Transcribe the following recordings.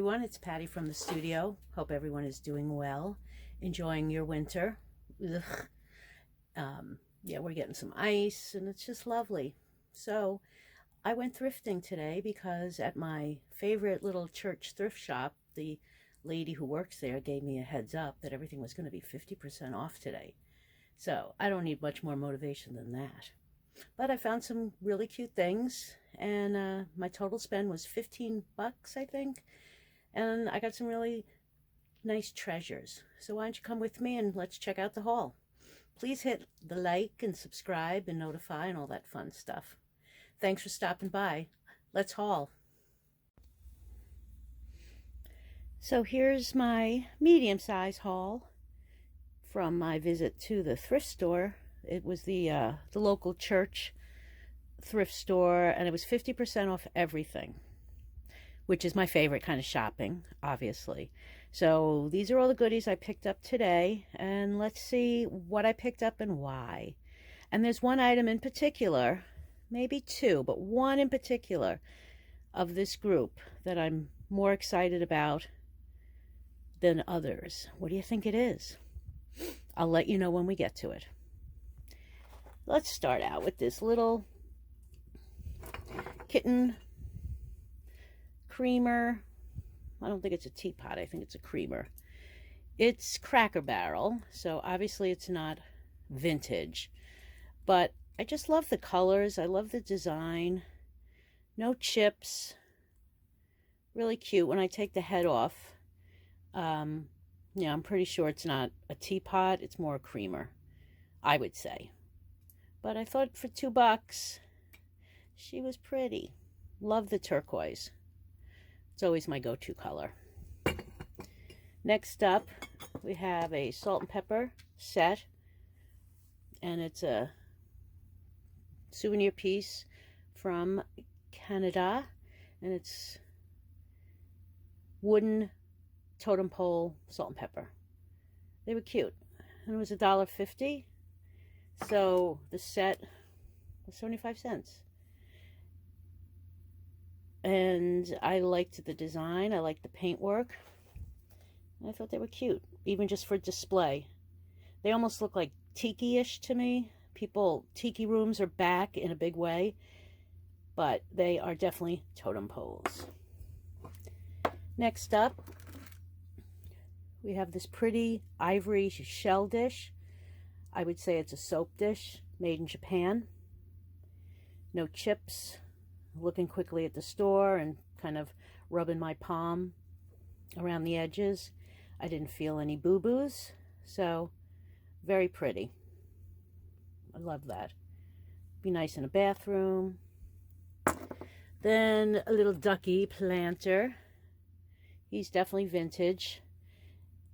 everyone, it's Patty from the studio. Hope everyone is doing well, enjoying your winter. Yeah, we're getting some ice and it's just lovely. So I went thrifting today because at my favorite little church thrift shop, the lady who works there gave me a heads up that everything was going to be 50% off today. So I don't need much more motivation than that. But I found some really cute things, and my total spend was $15, I think. And I got some really nice treasures. So why don't you come with me and let's check out the haul. Please hit the like and subscribe and notify and all that fun stuff. Thanks for stopping by. Let's haul. So here's my medium-size haul from my visit to the thrift store. It was the local church thrift store, and it was 50% off everything, which is my favorite kind of shopping, obviously. So these are all the goodies I picked up today, and let's see what I picked up and why. And there's one item in particular, maybe two, but one in particular of this group that I'm more excited about than others. What do you think it is? I'll let you know when we get to it. Let's start out with this little kitten creamer. I don't think it's a teapot. I think it's a creamer. It's Cracker Barrel, so obviously it's not vintage. But I just love the colors. I love the design. No chips. Really cute. When I take the head off, yeah, I'm pretty sure it's not a teapot. It's more a creamer, I would say. But I thought for $2, she was pretty. Love the turquoise. It's always my go-to color. Next up, we have a salt and pepper set. And it's a souvenir piece from Canada. And it's wooden totem pole salt and pepper. They were cute. And it was $1.50. So the set was 75 cents. And I liked the design. I liked the paintwork. I thought they were cute, even just for display. They almost look like tiki-ish to me. Tiki rooms are back in a big way, but they are definitely totem poles. Next up, we have this pretty ivory shell dish. I would say it's a soap dish made in Japan. No chips. Looking quickly at the store and kind of rubbing my palm around the edges. I didn't feel any boo-boos, so very pretty. I love that. Be nice in a bathroom. Then a little ducky planter. He's definitely vintage,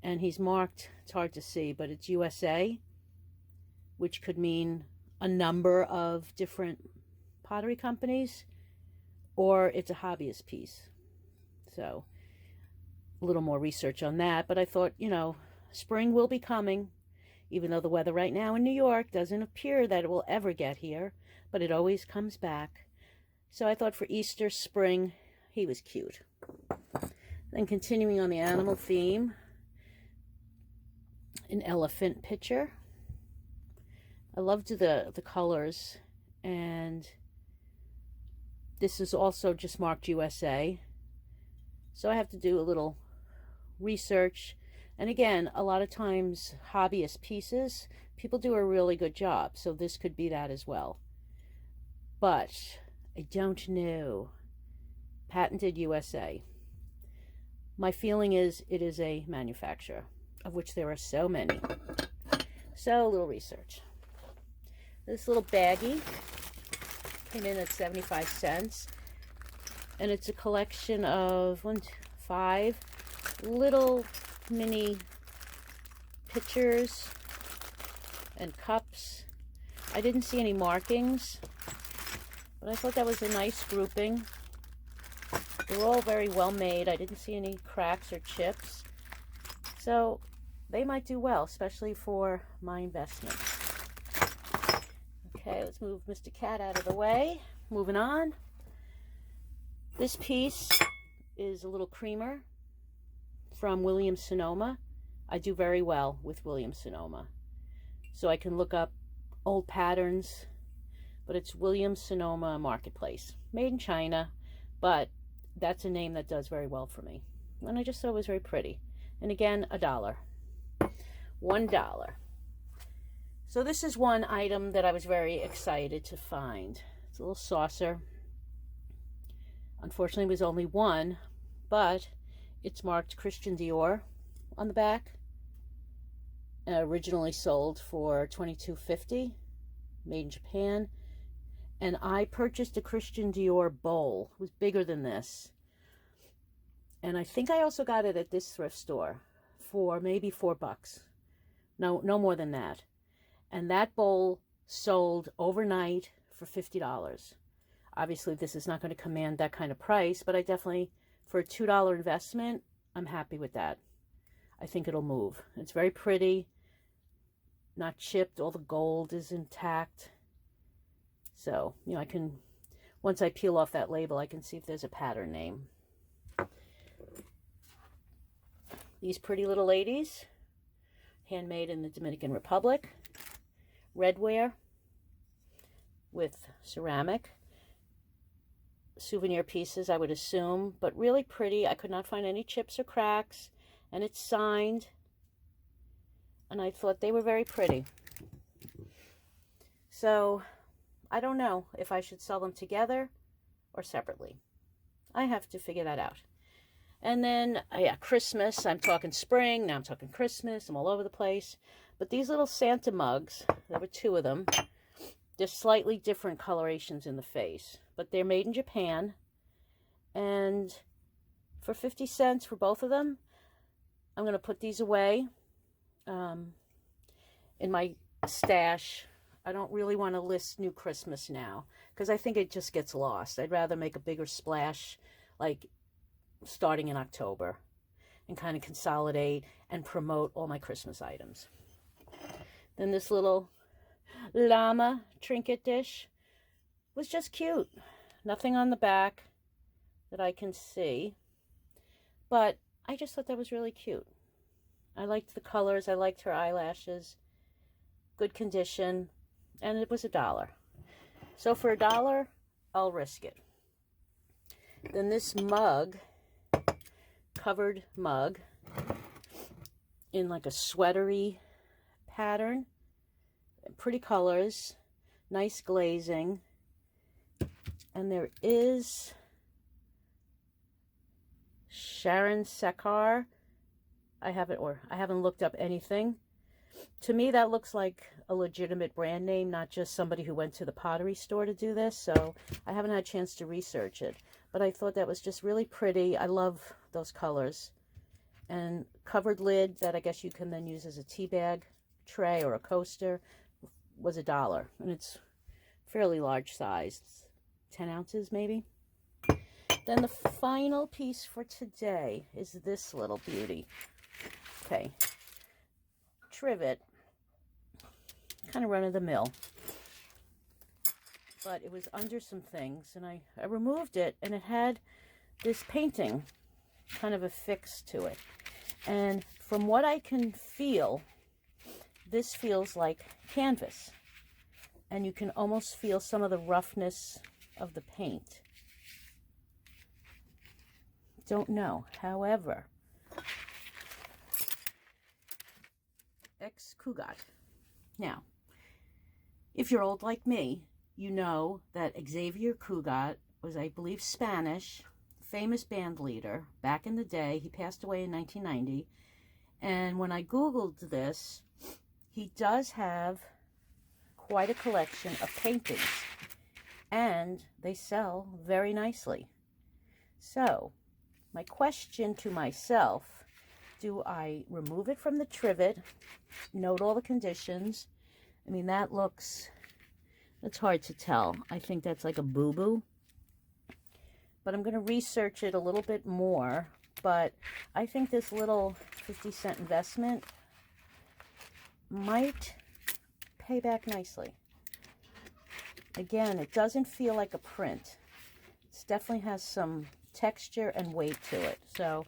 and he's marked, it's hard to see, but it's USA, which could mean a number of different pottery companies, or it's a hobbyist piece. So a little more research on that. But I thought, spring will be coming, even though the weather right now in New York doesn't appear that it will ever get here, but it always comes back. So I thought for Easter, spring, he was cute. Then continuing on the animal theme, an elephant picture. I loved the colors, and this is also just marked USA. So I have to do a little research. And again, a lot of times hobbyist pieces, people do a really good job. So this could be that as well. But I don't know. Patented USA. My feeling is it is a manufacturer, of which there are so many. So a little research. This little baggie came in at 75 cents, and it's a collection of 5 little mini pitchers and cups. I didn't see any markings, but I thought that was a nice grouping. They were all very well made. I didn't see any cracks or chips, so they might do well, especially for my investment. Okay, let's move Mr. Cat out of the way. Moving on. This piece is a little creamer. from Williams-Sonoma. I do very well with Williams-Sonoma. So I can look up old patterns, but it's Williams-Sonoma Marketplace. Made in China, but that's a name that does very well for me. And I just thought it was very pretty. And again, $1. $1. So this is one item that I was very excited to find. It's a little saucer. Unfortunately, it was only one, but it's marked Christian Dior on the back. Originally sold for $22.50, made in Japan. And I purchased a Christian Dior bowl. It was bigger than this. And I think I also got it at this thrift store for maybe $4. No more than that. And that bowl sold overnight for $50. Obviously, this is not going to command that kind of price, but I definitely, for a $2 investment, I'm happy with that. I think it'll move. It's very pretty, not chipped. All the gold is intact. So, you know, I can, once I peel off that label, I can see if there's a pattern name. These pretty little ladies, handmade in the Dominican Republic. Redware with ceramic. Souvenir pieces, I would assume, but really pretty. I could not find any chips or cracks, and it's signed. And I thought they were very pretty. So, I don't know if I should sell them together or separately. I have to figure that out. And then, yeah, Christmas. I'm talking spring. Now I'm talking Christmas. I'm all over the place. But these little Santa mugs, there were two of them. They're slightly different colorations in the face. But they're made in Japan. And for 50 cents for both of them, I'm going to put these away in my stash. I don't really want to list New Christmas now, because I think it just gets lost. I'd rather make a bigger splash, like starting in October, and kind of consolidate and promote all my Christmas items. Then this little llama trinket dish was just cute. Nothing on the back that I can see, but I just thought that was really cute. I liked the colors. I liked her eyelashes. Good condition. And it was $1. So for $1, I'll risk it. Then this mug, covered mug, in like a sweatery pattern. Pretty colors. Nice glazing. And there is Sharon Sekar. I haven't looked up anything. To me, that looks like a legitimate brand name, not just somebody who went to the pottery store to do this. So I haven't had a chance to research it. But I thought that was just really pretty. I love those colors. And covered lid that I guess you can then use as a tea bag tray or a coaster was $1. And it's fairly large size. 10 ounces maybe. Then the final piece for today is this little beauty. Okay. Trivet, kind of run-of-the-mill, but it was under some things, and I removed it, and it had this painting kind of affixed to it. And from what I can feel, this feels like canvas, and you can almost feel some of the roughness of the paint. Don't know. However, ex-Cugat. Now, if you're old like me, you know that Xavier Cugat was, I believe, Spanish, famous band leader back in the day. He passed away in 1990. And when I Googled this, he does have quite a collection of paintings. And they sell very nicely. So, my question to myself, do I remove it from the trivet, note all the conditions? I mean, that's hard to tell. I think that's like a boo-boo. But I'm going to research it a little bit more. But I think this little 50-cent investment might pay back nicely. Again, it doesn't feel like a print. It definitely has some texture and weight to it. So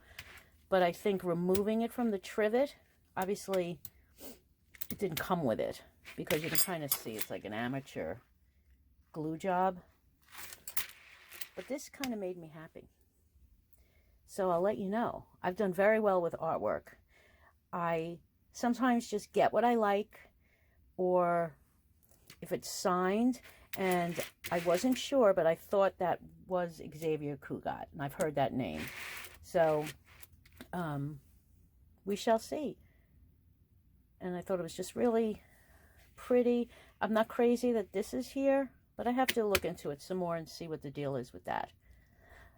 but I think removing it from the trivet, obviously it didn't come with it, because you can kind of see it's like an amateur glue job. But this kind of made me happy. So I'll let you know. I've done very well with artwork. I sometimes just get what I like, or if it's signed, and I wasn't sure, but I thought that was Xavier Cugat, and I've heard that name. So we shall see. And I thought it was just really pretty. I'm not crazy that this is here, but I have to look into it some more and see what the deal is with that.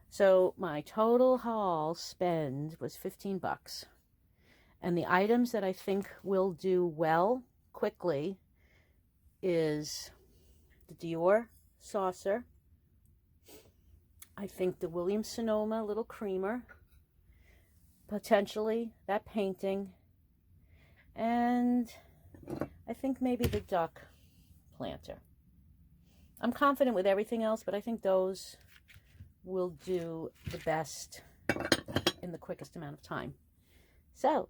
So my total haul spend was 15 bucks. And the items that I think will do well quickly is the Dior saucer. I think the Williams-Sonoma little creamer. Potentially that painting. And I think maybe the duck planter. I'm confident with everything else, but I think those will do the best in the quickest amount of time. So,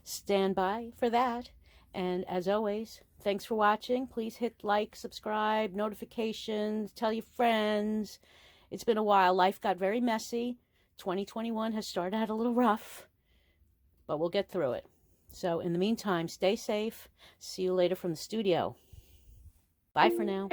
stand by for that. And as always, thanks for watching. Please hit like, subscribe, notifications, tell your friends. It's been a while. Life got very messy. 2021 has started out a little rough, but we'll get through it. So in the meantime, stay safe. See you later from the studio. Bye for now.